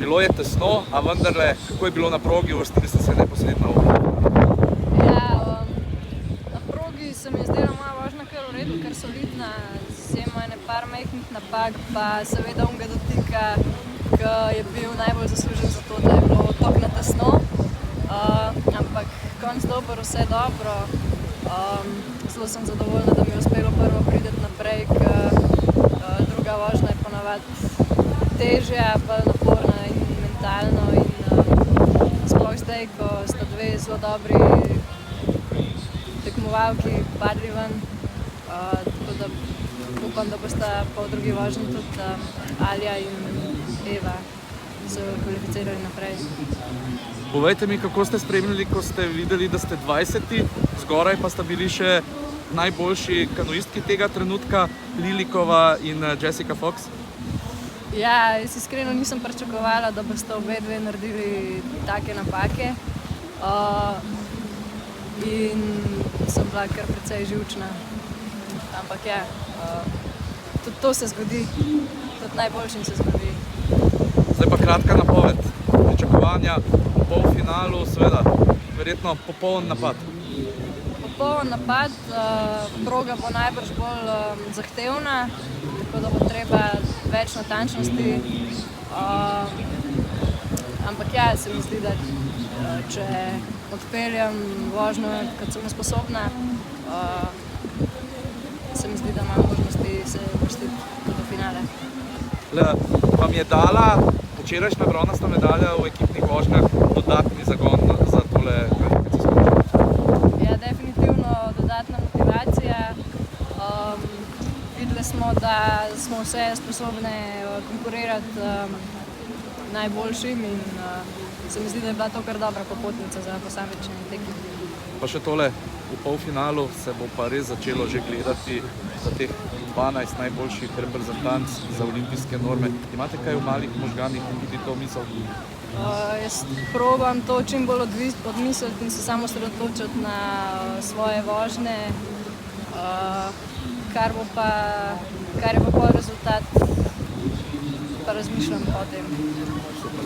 Bilo je tesno, a vendarle, kako je bilo na progi, uvrstili ste se neposredno v vrh? Ja, na progi se mi je zdela moja vožnja kar v redu, kar solidna, z izjemo ene par majhnih napak, pa seveda onega dotika, ki je bil najbolj zaslužen za to, da je bilo toliko tesno. Ampak konc dober, vse dobro. Zelo sem zadovoljna, da mi je uspelo prvo priti naprej, ker druga vožnja je ponavadi težja, bolj naporna in mentalno in sploh zdaj, ko sta dve zelo dobri tekmovalki padli ven, tako da upam, da bosta po drugi vožnji tudi Alja in Eva se kvalificirali naprej. Povejte mi, kako ste spremljali, ko ste videli, da ste 20. Zgoraj pa sta bili še najboljši kanuistki tega trenutka, Lilikova in Jessica Fox? Ja, jaz iskreno nisem pričakovala, da boste obe dve naredili take napake. In sem bila kar precej živčna. Ampak ja, tudi to se zgodi, tudi najboljšim se zgodi. Zdaj pa kratka napoved. Pričakovanja v polfinalu, seveda, verjetno popoln napad. Popoln napad, proga bo najbrž bolj zahtevna, tako da bo treba več natančnosti. Ampak ja, se mi zdi, da če odpeljem vožnjo, kot sem sposobna, se mi zdi, da imam možnosti se uvrstiti do finale. Vam je dala včerajšnja bronasta medalja v ekipnih vožnjah dodatni zagon za tole kvalifikacijsko vožnjo? Ja, definitivno dodatna motivacija. Videli smo, da smo vse sposobne konkurirati najboljšim in se mi zdi, da je bila to kar dobra popotnica za posamične tekme. Pa še tole, v polfinalu se bo pa res začelo že gledati za teh 12 najboljših reprezentanc za olimpijske norme. Imate kaj v malih možganih tudi to misel? Jaz probam to čim bolj odmisliti in se samo osredotočiti na svoje vožnje. Kar je pa pol rezultat, pa razmišljam o tem. Super,